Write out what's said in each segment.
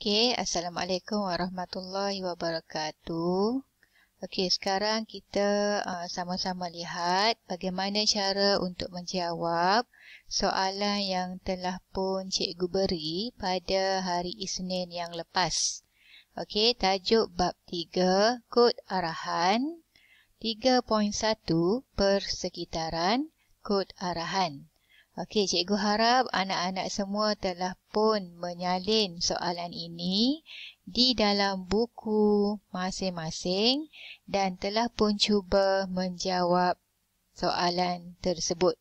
Okey, Assalamualaikum warahmatullahi wabarakatuh. Okey, sekarang kita sama-sama lihat bagaimana cara untuk menjawab soalan yang telah pun cikgu beri pada hari Isnin yang lepas. Okey, tajuk bab 3, kod arahan 3.1 persekitaran kod arahan. Okey, cikgu harap anak-anak semua telah pun menyalin soalan ini di dalam buku masing-masing dan telah pun cuba menjawab soalan tersebut.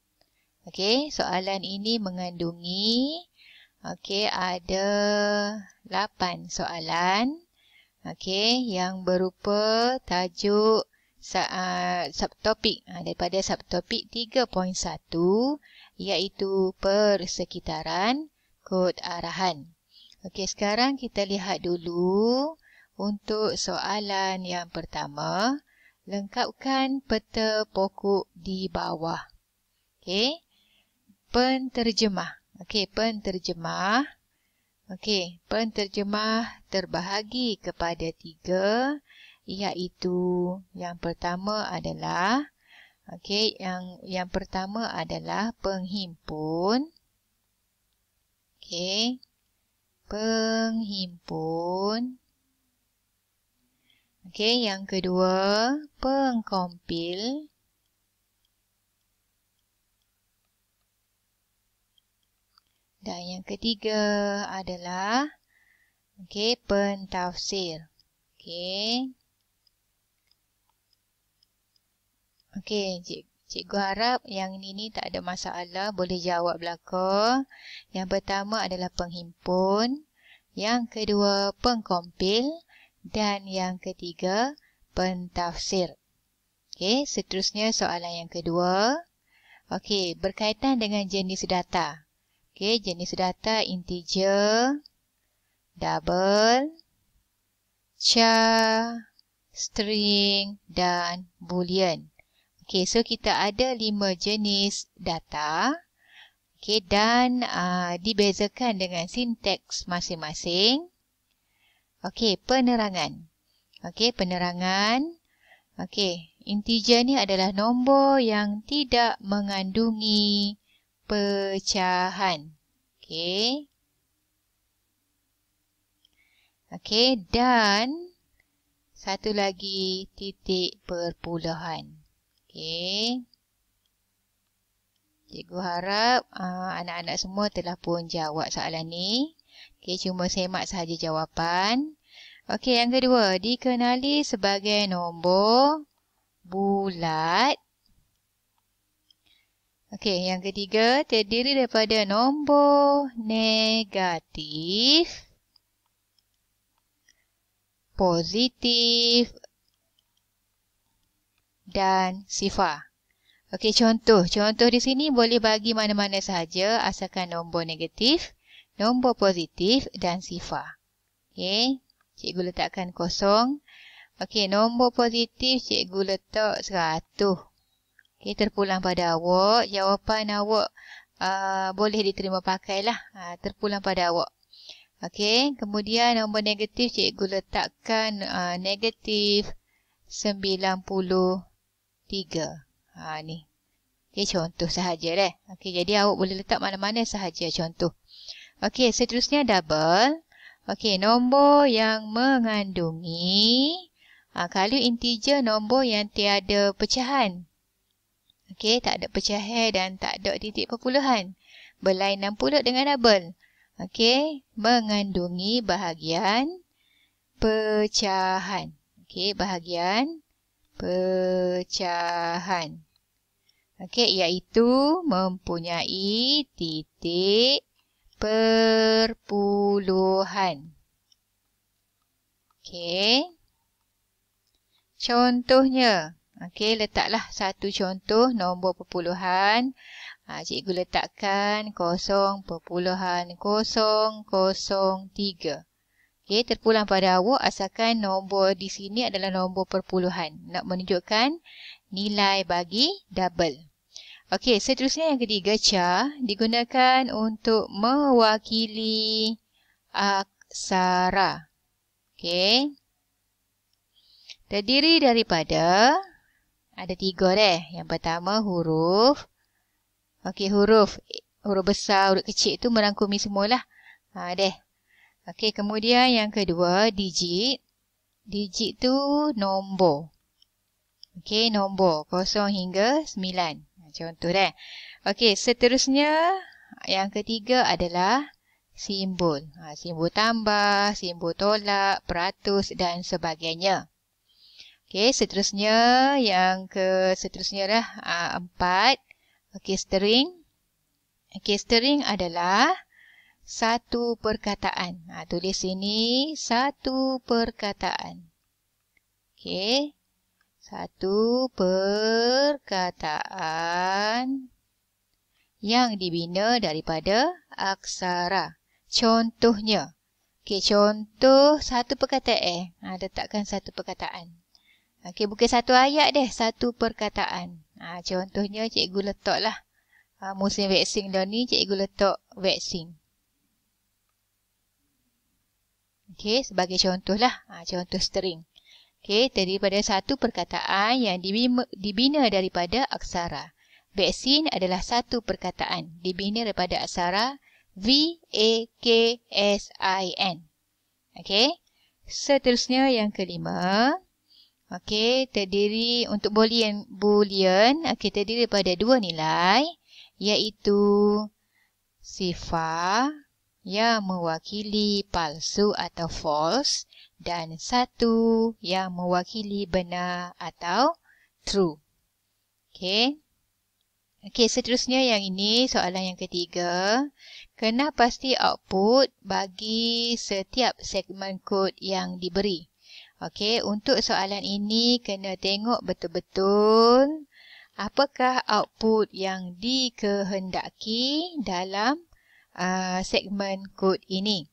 Okey, soalan ini mengandungi ada 8 soalan. Okey, yang berupa tajuk subtopik daripada subtopik 3.1 iaitu persekitaran kod arahan. Okey, sekarang kita lihat dulu untuk soalan yang pertama. Lengkapkan peta pokok di bawah. Okey, penterjemah. Okey, penterjemah. Okey, penterjemah terbahagi kepada 3, iaitu yang pertama adalah yang pertama adalah penghimpun. Okey. Penghimpun. Okey, yang kedua pengkompil. Dan yang ketiga adalah pentafsir. Okey. Okey, cikgu harap yang ini tak ada masalah, boleh jawab belaka. Yang pertama adalah penghimpun, yang kedua pengkompil dan yang ketiga pentafsir. Okey, seterusnya soalan yang kedua. Okey, berkaitan dengan jenis data. Okey, jenis data integer, double, char, string dan boolean. Okey, so kita ada 5 jenis data. Okey, dan dibezakan dengan sinteks masing-masing. Okey, penerangan. Okey, penerangan. Okey, integer ni adalah nombor yang tidak mengandungi pecahan. Okey. Okey, dan satu lagi titik perpuluhan. Okey. Cikgu harap anak-anak semua telah pun jawab soalan ni. Okey, cuma semak sahaja jawapan. Okey, yang kedua, dikenali sebagai nombor bulat. Okey, yang ketiga, terdiri daripada nombor negatif, positif dan sifar. Okey, contoh di sini boleh bagi mana-mana sahaja asalkan nombor negatif, nombor positif dan sifar. Okey, cikgu letakkan kosong. Okey, nombor positif cikgu letak 100. Okey, terpulang pada awak. Jawapan awak boleh diterima pakailah. Terpulang pada awak. Okey, kemudian nombor negatif cikgu letakkan negatif 93. Ni. Okey, contoh sahaja deh. Okey, jadi awak boleh letak mana-mana sahaja contoh. Okey, seterusnya double. Okey, nombor yang mengandungi kalau integer nombor yang tiada pecahan. Okey, tak ada pecahan dan tak ada titik perpuluhan. Berlainan pula dengan double. Okey, mengandungi bahagian pecahan. Okey, bahagian pecahan. Okey, iaitu mempunyai titik perpuluhan. Okey. Contohnya. Okey, letaklah satu contoh nombor perpuluhan. Cikgu letakkan 0.003. Okey, terpulang pada awak asalkan nombor di sini adalah nombor perpuluhan. Nak menunjukkan nilai bagi double. Okey, seterusnya yang ketiga, char digunakan untuk mewakili aksara. Okey. Terdiri daripada, ada 3 deh. Yang pertama huruf. Okey, huruf besar, huruf kecil tu merangkumi semualah. Deh. Okey, kemudian yang kedua digit. Digit tu nombor. Okey, nombor 0 hingga 9. Contoh deh. Okey, seterusnya yang ketiga adalah simbol. Simbol tambah, simbol tolak, peratus dan sebagainya. Okey, seterusnya seterusnya dah 4. Okey, string. Okey, string adalah satu perkataan. Tulis sini satu perkataan. Okey. Satu perkataan yang dibina daripada aksara. Contohnya. Okey, contoh satu perkataan. Letakkan satu perkataan. Okey, bukan satu ayat deh, satu perkataan. Contohnya cikgu letaklah. Musim vaksin dah ni, cikgu letak vaksin. Okey, sebagai contohlah. Contoh string. Okey, daripada satu perkataan yang dibina daripada aksara. Vaksin adalah satu perkataan dibina daripada aksara V-A-K-S-I-N. Okey. Seterusnya yang kelima. Okey, terdiri untuk boolean. Okey, terdiri daripada 2 nilai, iaitu sifar yang mewakili palsu atau false dan 1 yang mewakili benar atau true. Okey. Okey, seterusnya yang ini soalan yang ketiga. Kena pasti output bagi setiap segmen kod yang diberi. Okey, untuk soalan ini kena tengok betul-betul apakah output yang dikehendaki dalam segmen kod ini.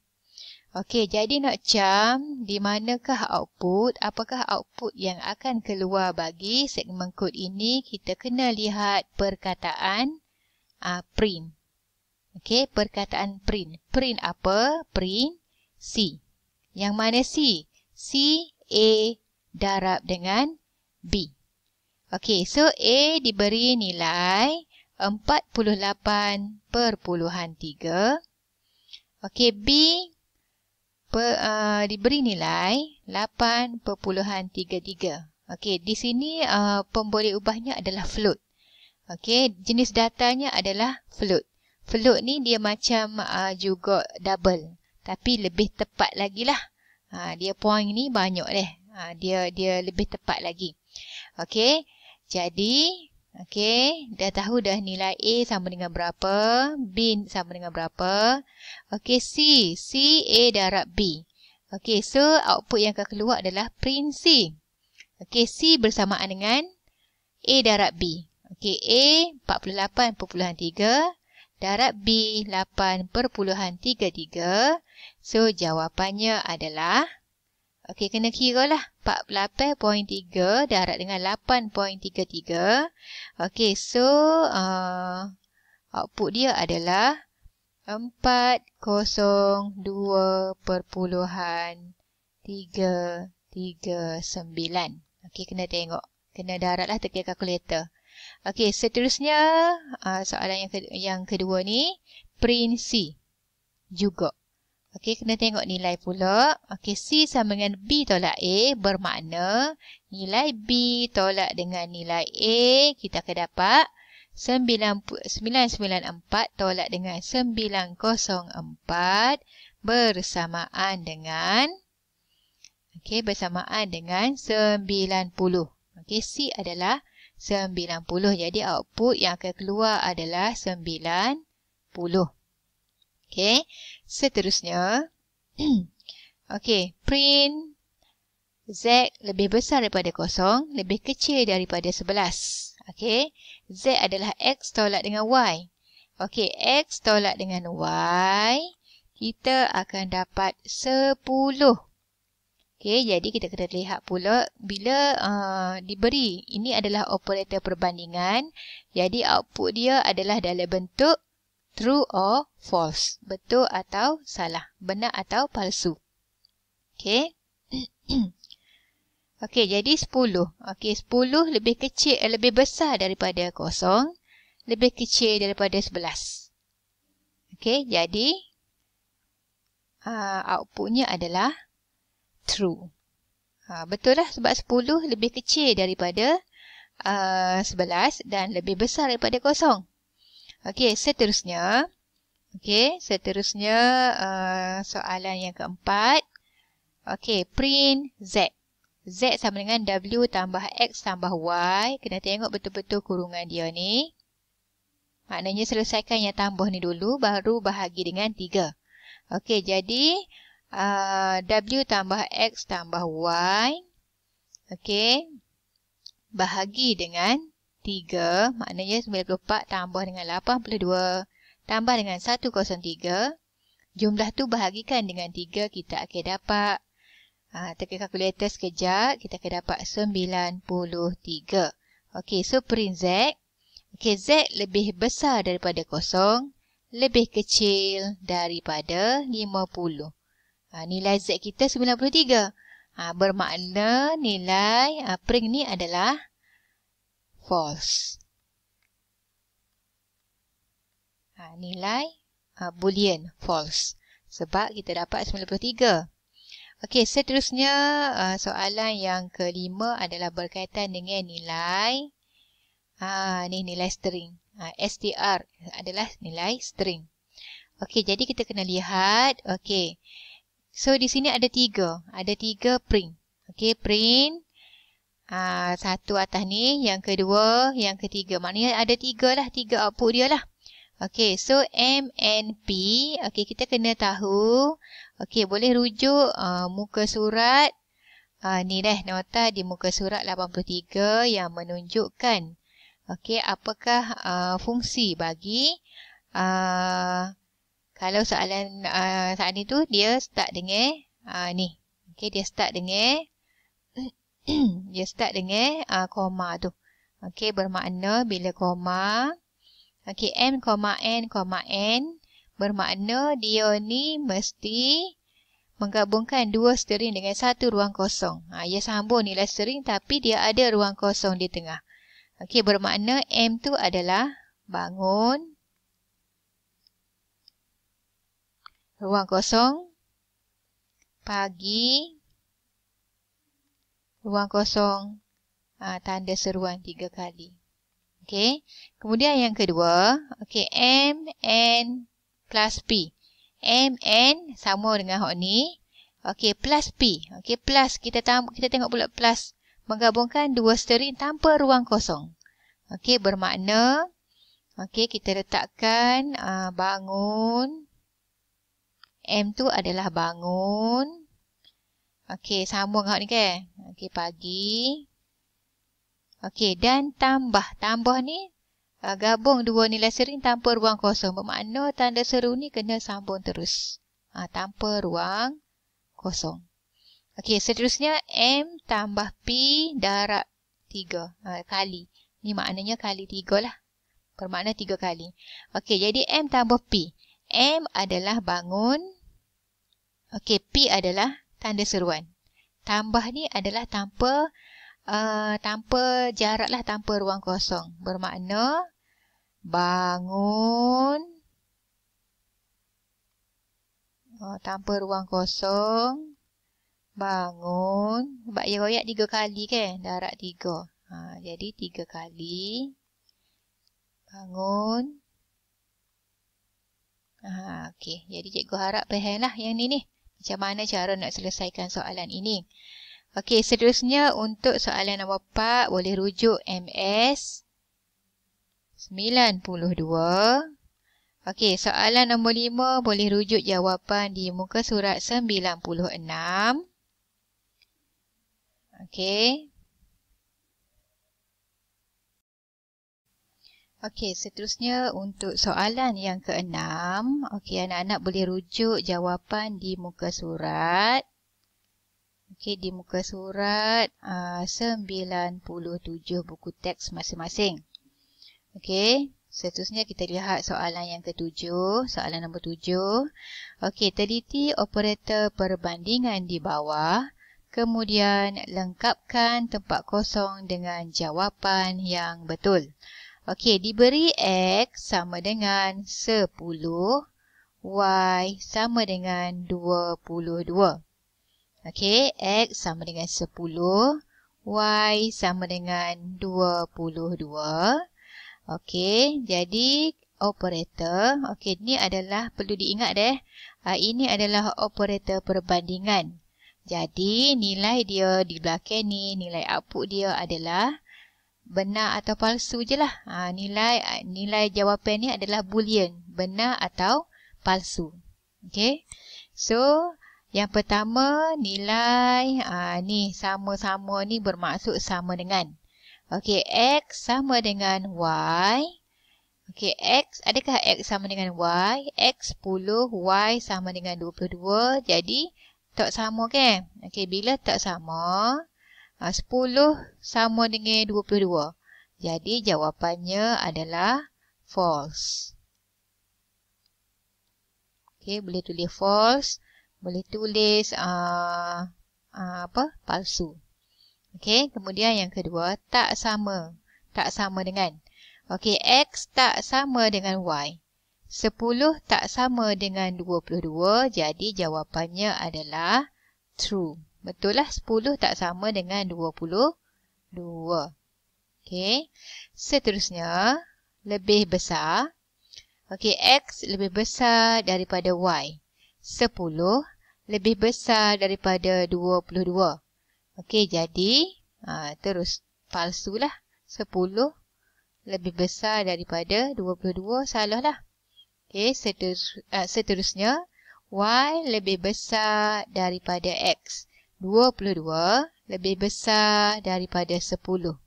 Okey, jadi nak cam di manakah output, apakah output yang akan keluar bagi segmen kod ini, kita kena lihat perkataan print. Okey, perkataan print. Print apa? Print C. Yang mana C? C, A darab dengan B. Okey, so A diberi nilai 48.3. Okey, B diberi nilai 8.33. Okey, di sini pemboleh ubahnya adalah float. Okey, jenis datanya adalah float. Float ni dia macam juga double, tapi lebih tepat lagi lah. Dia point ni banyak deh. Dia lebih tepat lagi. Okey, jadi okey, dah tahu dah nilai A sama dengan berapa, B sama dengan berapa. Okey, C A darab B. Okey, so output yang akan keluar adalah print C. Okey, C bersamaan dengan A darab B. Okey, A 48.3 darab B 8.33. So jawapannya adalah, okey, kena kira lah, 48.3 darab dengan 8.33. Okey, so output dia adalah 402.339. Okey, kena tengok. Kena darablah tekan kalkulator. Okey, seterusnya soalan yang kedua ni, print C juga. Okey, kena tengok nilai pula. Okey, C sama dengan B tolak A, bermakna nilai B tolak dengan nilai A, kita akan dapat 994 tolak dengan 904 bersamaan dengan, okey, bersamaan dengan 90. Okey, C adalah 90. Jadi output yang akan keluar adalah 90. Okey, seterusnya. Okey, print Z lebih besar daripada 0, lebih kecil daripada 11. Okey, Z adalah X tolak dengan Y. Okey, X tolak dengan Y, kita akan dapat 10. Okey, jadi kita kena lihat pula bila diberi. Ini adalah operator perbandingan. Jadi output dia adalah dalam bentuk True or false. Betul atau salah. Benar atau palsu. Okey. Okey, jadi 10. Okey, 10 lebih kecil, lebih besar daripada 0. Lebih kecil daripada 11. Okey, jadi outputnya adalah true. Betul lah sebab 10 lebih kecil daripada 11 dan lebih besar daripada 0. Okey, seterusnya. Okey, seterusnya soalan yang keempat. Okey, print Z. Z sama dengan W tambah X tambah Y. Kena tengok betul-betul kurungan dia ni. Maknanya selesaikan yang tambah ni dulu, baru bahagi dengan 3. Okey, jadi W tambah X tambah Y. Okey, bahagi dengan 3. Maknanya 94 tambah dengan 82 tambah dengan 103. Jumlah tu bahagikan dengan 3, kita akan dapat tekan kalkulator sekejap, kita akan dapat 93. Okey, so print Z. Okey, Z lebih besar daripada 0, lebih kecil daripada 50. Nilai Z kita 93. Bermakna nilai print ni adalah false. Nilai boolean false. Sebab kita dapat 93. Okey, seterusnya soalan yang kelima adalah berkaitan dengan nilai ni nilai string. str adalah nilai string. Okey, jadi kita kena lihat. Okey. So di sini ada 3. Ada 3 print. Okey, print satu atas ni, yang kedua, yang ketiga. Maknanya ada 3 lah, 3 output dia lah. Okey, so M and P. Okey, kita kena tahu. Okey, boleh rujuk muka surat. Ni dah nota di muka surat 83 yang menunjukkan. Okey, apakah fungsi bagi kalau soalan saat ni tu dia start dengan ni. Okey, dia start dengan dia start dengan koma tu. Okey, bermakna bila koma. Okey, M, N, N bermakna dia ni mesti menggabungkan dua string dengan satu ruang kosong. Ia sambung nilai string tapi dia ada ruang kosong di tengah. Okey, bermakna M tu adalah bangun, ruang kosong, pagi, ruang kosong, tanda seruan 3 kali. Okey, kemudian yang kedua, okey, M, N plus P. M, N sama dengan hok ni. Okey, plus P. Okey, plus kita tengok pula plus menggabungkan dua string tanpa ruang kosong. Okey, bermakna okey, kita letakkan bangun. M tu adalah bangun. Okey, sambung hok ni ke? Okey, pagi. Okey, dan tambah. Tambah ni gabung dua nilai string tanpa ruang kosong. Bermakna tanda seru ni kena sambung terus. Tanpa ruang kosong. Okey, seterusnya M tambah P darab 3 kali. Ni maknanya kali 3 lah. Bermakna 3 kali. Okey, jadi M tambah P. M adalah bangun. Okey, P adalah tanda seruan. Tambah ni adalah tanpa jarak lah, tanpa ruang kosong. Bermakna bangun tanpa ruang kosong, bangun. Sebab ia royak 3 kali kan, darab 3. Jadi 3 kali bangun. Okey, jadi cikgu harap faham lah yang ni. Macam mana cara nak selesaikan soalan ini. Okey, seterusnya untuk soalan nombor 4 boleh rujuk MS 92. Okey, soalan nombor 5 boleh rujuk jawapan di muka surat 96. Okey. Okey, seterusnya untuk soalan yang ke-6. Okey, anak-anak boleh rujuk jawapan di muka surat. Okey, di muka surat 97 buku teks masing-masing. Okey, Seterusnya kita lihat soalan yang ketujuh, soalan nombor 7. Okey, teliti operator perbandingan di bawah, kemudian lengkapkan tempat kosong dengan jawapan yang betul. Okey, diberi X sama dengan 10, Y sama dengan 22. Okey, X sama dengan 10, Y sama dengan 22. Okey, jadi operator, okey, ini adalah perlu diingat ini adalah operator perbandingan. Jadi nilai dia di belakang ni, nilai output dia adalah benar atau palsu je lah. Nilai jawapan ni adalah boolean, benar atau palsu. Okey. So, yang pertama nilai ni sama-sama ni bermaksud sama dengan. Okey, X sama dengan Y. Okey, X, adakah X sama dengan Y? X 10, Y sama dengan 22. Jadi, tak sama kan? Okey, bila tak sama, 10 sama dengan 22. Jadi, jawapannya adalah false. Okey, boleh tulis false. Boleh tulis palsu. Okey, kemudian yang kedua, tak sama. Tak sama dengan. Okey, X tak sama dengan Y. 10 tak sama dengan 22, jadi jawapannya adalah true. Betul lah, 10 tak sama dengan 22. Okey, seterusnya, lebih besar. Okey, X lebih besar daripada Y. 10 lebih besar daripada 22. Okey, jadi terus palsu lah. 10 lebih besar daripada 22, salah lah. Okey, seterusnya Y lebih besar daripada X. 22 lebih besar daripada 10.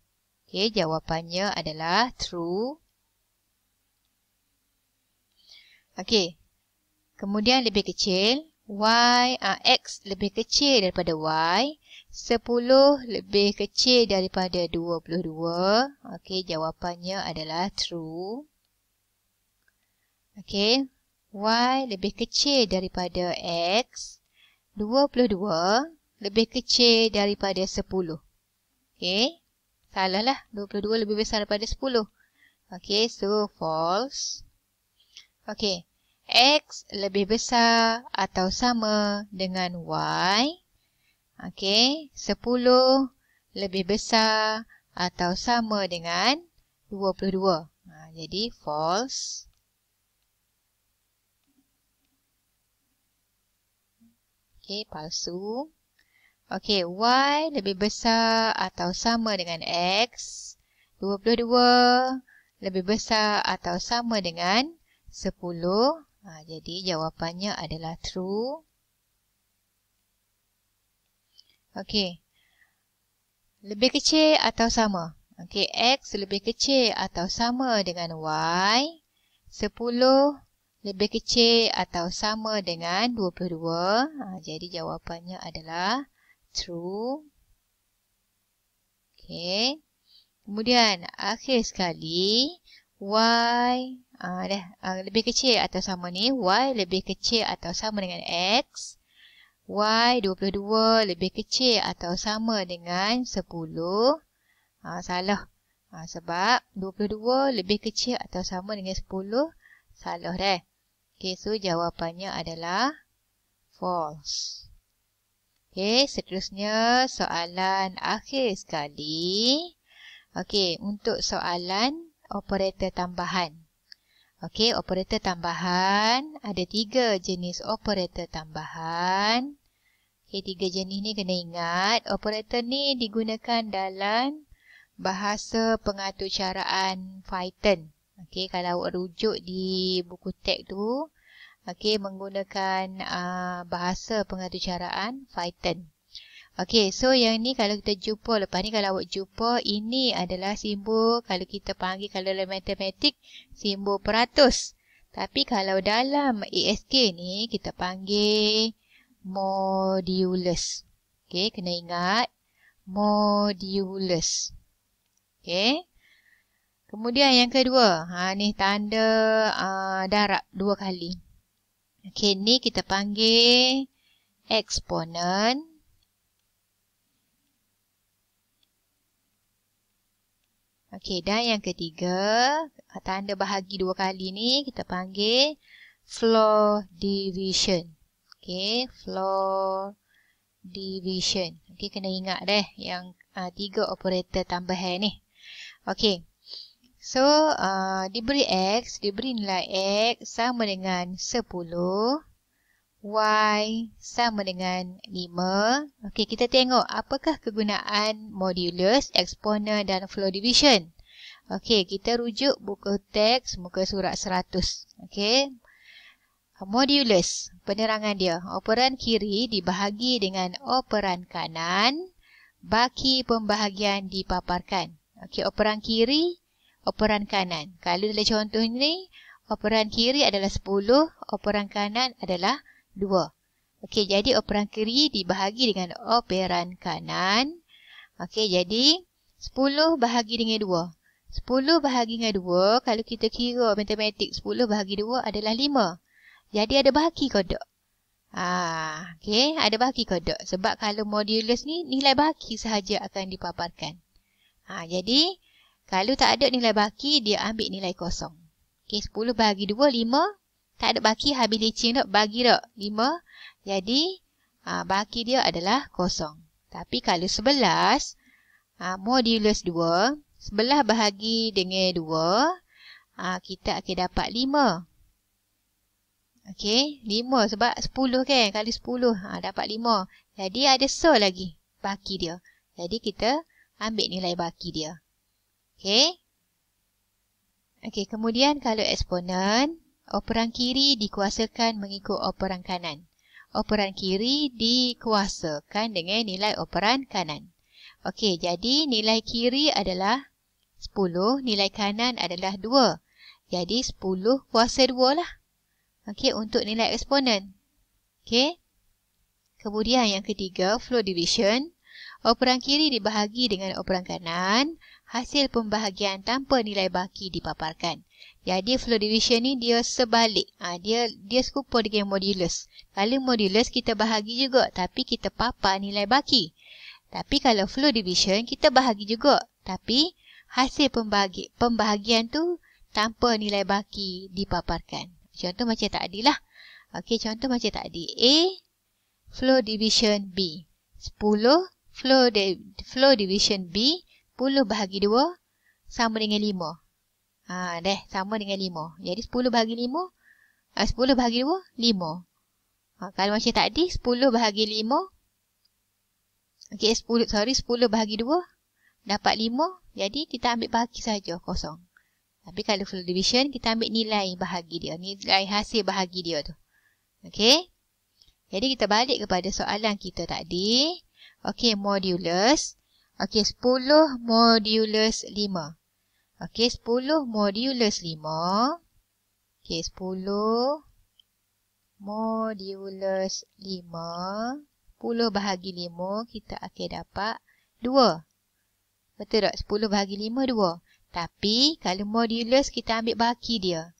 Okey, jawapannya adalah true. Okey, kemudian lebih kecil, X lebih kecil daripada Y. 10 lebih kecil daripada 22. Okey, jawapannya adalah true. Okey, Y lebih kecil daripada X. 22 lebih kecil daripada 10. Okey, salah lah. 22 lebih besar daripada 10. Okey, so false. Okey, X lebih besar atau sama dengan Y. Okey, 10 lebih besar atau sama dengan 22. Jadi false. Okey, palsu. Okey, Y lebih besar atau sama dengan X. 22 lebih besar atau sama dengan 10. Jadi jawapannya adalah true. Okey, lebih kecil atau sama. Okey, X lebih kecil atau sama dengan Y. 10 lebih kecil atau sama dengan 22. Jadi jawapannya adalah true. Okey, kemudian akhir sekali, Y lebih kecil atau sama ni, Y lebih kecil atau sama dengan X. Y 22 lebih kecil atau sama dengan 10. Salah. Sebab 22 lebih kecil atau sama dengan 10. Salah dah. Okey, so jawapannya adalah false. Okey, seterusnya soalan akhir sekali. Okey, untuk soalan operator tambahan. Okey, operator tambahan. Ada 3 jenis operator tambahan. Okey, 3 jenis ni kena ingat. Operator ni digunakan dalam bahasa pengaturcaraan Python. Okey, kalau awak rujuk di buku teks tu, okey, menggunakan bahasa pengaturcaraan Python. Okey, so yang ni kalau kita jumpa, lepas ni kalau awak jumpa, ini adalah simbol, kalau kita panggil, kalau dalam matematik, simbol peratus. Tapi kalau dalam ASK ni, kita panggil modulus. Okey, kena ingat, modulus. Okey. Kemudian yang kedua, ni tanda darab 2 kali. Okey, ni kita panggil eksponen. Okey, dan yang ketiga, tanda bahagi 2 kali ni kita panggil floor division. Okey, floor division. Okey, kena ingat yang 3 operator tambahan ni. Okey. So, diberi X, diberi nilai X sama dengan 10. Y sama dengan 5. Okey, kita tengok apakah kegunaan modulus, eksponen dan floor division. Okey, kita rujuk buku teks muka surat 100. Okey. Modulus, penerangan dia. Operan kiri dibahagi dengan operan kanan, baki pembahagian dipaparkan. Okey, operan kiri, operan kanan. Kalau dalam contoh ni, operan kiri adalah 10, operan kanan adalah 2. Okey, jadi operan kiri dibahagi dengan operan kanan. Okey, jadi 10 bahagi dengan 2. 10 bahagi dengan 2, kalau kita kira matematik 10 bahagi 2 adalah 5. Jadi ada bahagi ke tak? Okey, ada bahagi ke tak? Sebab kalau modulus ni, nilai bahagi sahaja akan dipaparkan. Jadi, kalau tak ada nilai baki, dia ambil nilai kosong. Okey, 10 bahagi 2, 5. Tak ada baki, habis licin tak? Bagi tak? 5. Jadi, baki dia adalah kosong. Tapi kalau 11, modulus 2, 11 bahagi dengan 2, kita akan dapat 5. Okey, 5 sebab 10 kan? Kali 10, dapat 5. Jadi, ada so lagi baki dia. Jadi, kita ambil nilai baki dia. Okey. Okey, kemudian kalau eksponen, operan kiri dikuasakan mengikut operan kanan. Operan kiri dikuasakan dengan nilai operan kanan. Okey, jadi nilai kiri adalah 10, nilai kanan adalah 2. Jadi 10 kuasa 2 lah. Okey, untuk nilai eksponen. Okey. Kemudian yang ketiga, floor division. Operan kiri dibahagi dengan operan kanan, hasil pembahagian tanpa nilai baki dipaparkan. Jadi floor division ni dia sebalik. Dia serupa dengan modulus. Kalau modulus kita bahagi juga, tapi kita papar nilai baki. Tapi kalau floor division kita bahagi juga, tapi hasil pembahagian tu tanpa nilai baki dipaparkan. Contoh macam tadi lah. Okey, contoh macam tadi. A, floor division B. 10 floor division B 10 bahagi 2 sama dengan 5. Sama dengan 5. Jadi 10 bahagi 5, 10 bahagi 2, 5. Kalau macam tadi, 10 bahagi 5. Okey, 10 bahagi 2 dapat 5. Jadi kita ambil bahagi saja, kosong. Tapi kalau floor division, kita ambil nilai bahagi dia. Nilai hasil bahagi dia tu. Okey. Jadi kita balik kepada soalan kita tadi. Okey, modulus. Okey, 10 modulus 5. Okey, 10 modulus 5. Okey, 10 modulus 5. 10 bahagi 5, kita akan dapat 2. Betul tak? 10 bahagi 5, 2. Tapi, kalau modulus, kita ambil baki dia.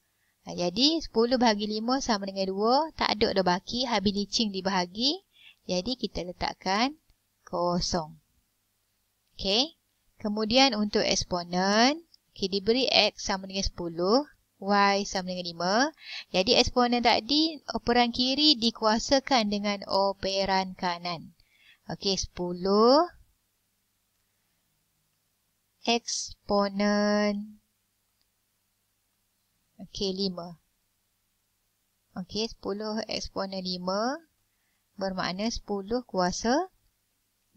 Jadi, 10 bahagi 5 sama dengan 2. Tak ada dah baki, habis licin dibahagi. Jadi, kita letakkan kosong. Okey. Kemudian untuk eksponen, diberi X sama dengan 10, Y sama dengan 5. Jadi eksponen tadi, operan kiri dikuasakan dengan operan kanan. Okey, 10 eksponen 5. Okey, 10 eksponen 5 bermakna 10 kuasa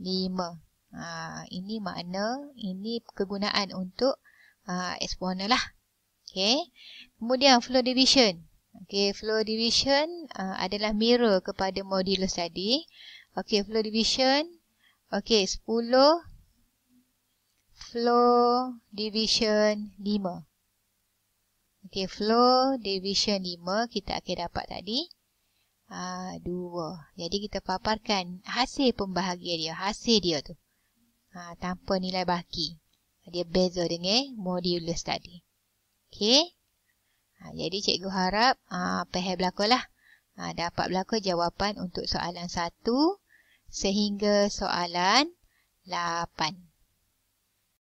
5. Ini makna, ini kegunaan untuk eksponen lah. Okey. Kemudian floor division. Okey, floor division adalah mirror kepada modulus tadi. Okey, floor division. Okey, 10 floor division 5. Okey, floor division 5 kita akan dapat tadi 2. Jadi kita paparkan hasil pembahagian dia, hasil dia tu. Tanpa nilai baki. Dia beza dengan modulus tadi. Okey. Jadi cikgu harap faham berlaku lah. Dapat berlaku jawapan untuk soalan 1 sehingga soalan 8.